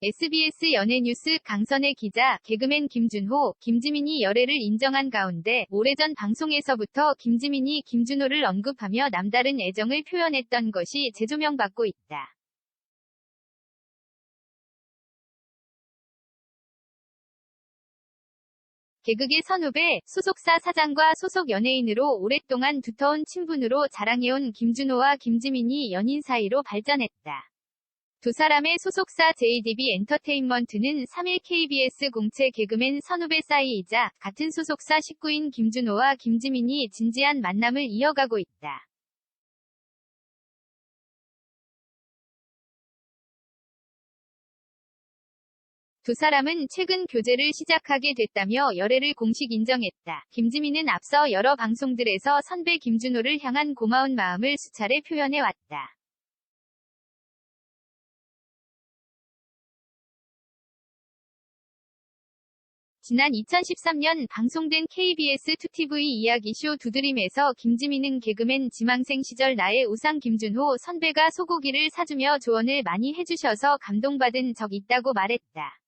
SBS 연예뉴스 강선의 기자, 개그맨 김준호, 김지민이 열애를 인정한 가운데 오래전 방송에서부터 김지민이 김준호를 언급하며 남다른 애정을 표현했던 것이 재조명받고 있다. 개그계 선후배, 소속사 사장과 소속 연예인으로 오랫동안 두터운 친분으로 자랑해온 김준호와 김지민이 연인 사이로 발전했다. 두 사람의 소속사 JDB 엔터테인먼트는 3일 KBS 공채 개그맨 선후배 사이이자 같은 소속사 식구인 김준호와 김지민이 진지한 만남을 이어가고 있다. 두 사람은 최근 교제를 시작하게 됐다며 열애를 공식 인정했다. 김지민은 앞서 여러 방송들에서 선배 김준호를 향한 고마운 마음을 수차례 표현해왔다. 지난 2013년 방송된 KBS 2TV 이야기쇼 두드림에서 김지민은 개그맨 지망생 시절 나의 우상 김준호 선배가 소고기를 사주며 조언을 많이 해주셔서 감동받은 적 있다고 말했다.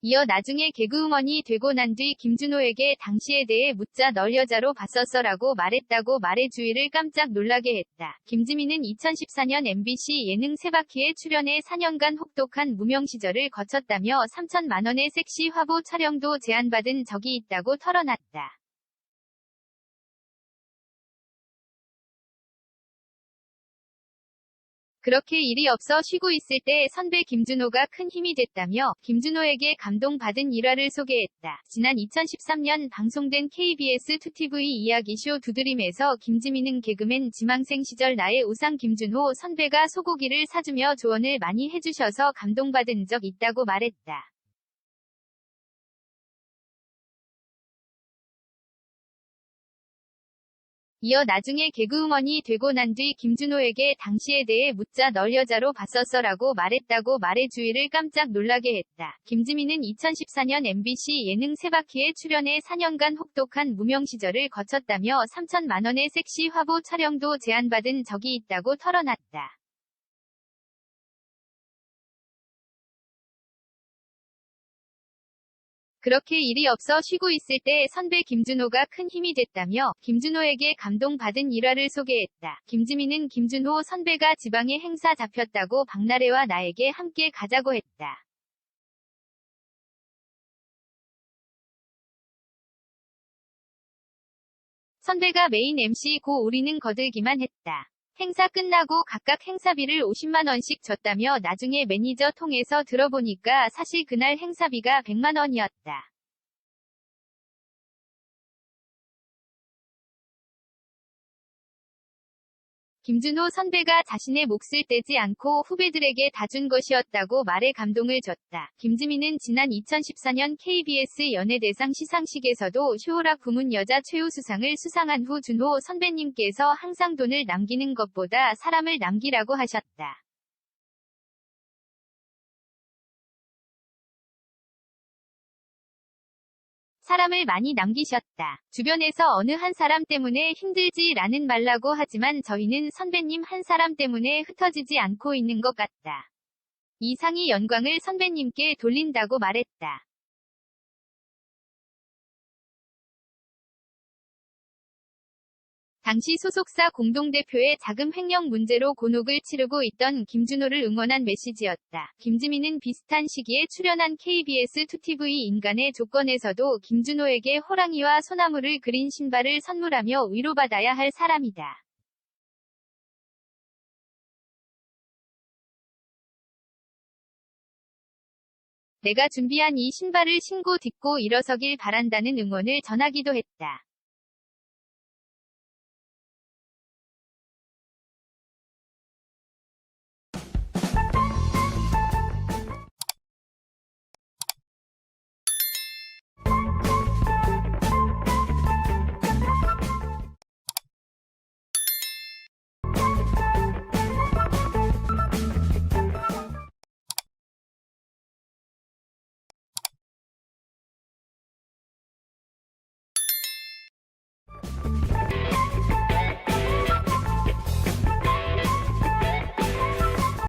이어 나중에 개그우먼이 되고 난 뒤 김준호에게 당시에 대해 묻자 널 여자로 봤었어 라고 말했다고 말해 주위를 깜짝 놀라게 했다. 김지민은 2014년 MBC 예능 세바퀴에 출연해 4년간 혹독한 무명 시절을 거쳤다며 3천만 원의 섹시 화보 촬영도 제안받은 적이 있다고 털어놨다. 그렇게 일이 없어 쉬고 있을 때 선배 김준호가 큰 힘이 됐다며 김준호에게 감동받은 일화를 소개했다. 지난 2013년 방송된 KBS 2TV 이야기쇼 두드림에서 김지민은 개그맨 지망생 시절 나의 우상 김준호 선배가 소고기를 사주며 조언을 많이 해주셔서 감동받은 적 있다고 말했다. 이어 나중에 개그우먼이 되고 난 뒤 김준호에게 당시에 대해 묻자 널 여자로 봤었어 라고 말했다고 말해 주위를 깜짝 놀라게 했다. 김지민은 2014년 MBC 예능 세바퀴에 출연해 4년간 혹독한 무명 시절을 거쳤다며 3천만 원의 섹시 화보 촬영도 제안받은 적이 있다고 털어놨다. 그렇게 일이 없어 쉬고 있을 때 선배 김준호가 큰 힘이 됐다며 김준호에게 감동받은 일화를 소개했다. 김지민은 김준호 선배가 지방에 행사 잡혔다고 박나래와 나에게 함께 가자고 했다. 선배가 메인 MC고 우리는 거들기만 했다. 행사 끝나고 각각 행사비를 50만 원씩 줬다며 나중에 매니저 통해서 들어보니까 사실 그날 행사비가 100만 원이었다. 김준호 선배가 자신의 몫을 떼지 않고 후배들에게 다 준 것이었다고 말해 감동을 줬다. 김지민은 지난 2014년 KBS 연예대상 시상식에서도 쇼호락 부문 여자 최우수상을 수상한 후 준호 선배님께서 항상 돈을 남기는 것보다 사람을 남기라고 하셨다. 사람을 많이 남기셨다. 주변에서 어느 한 사람 때문에 힘들지라는 말라고 하지만 저희는 선배님 한 사람 때문에 흩어지지 않고 있는 것 같다. 이 상이 영광을 선배님께 돌린다고 말했다. 당시 소속사 공동대표의 자금 횡령 문제로 곤혹을 치르고 있던 김준호를 응원한 메시지였다. 김지민은 비슷한 시기에 출연한 KBS 2TV 인간의 조건에서도 김준호에게 호랑이와 소나무를 그린 신발을 선물하며 위로받아야 할 사람이다. 내가 준비한 이 신발을 신고 딛고 일어서길 바란다는 응원을 전하기도 했다.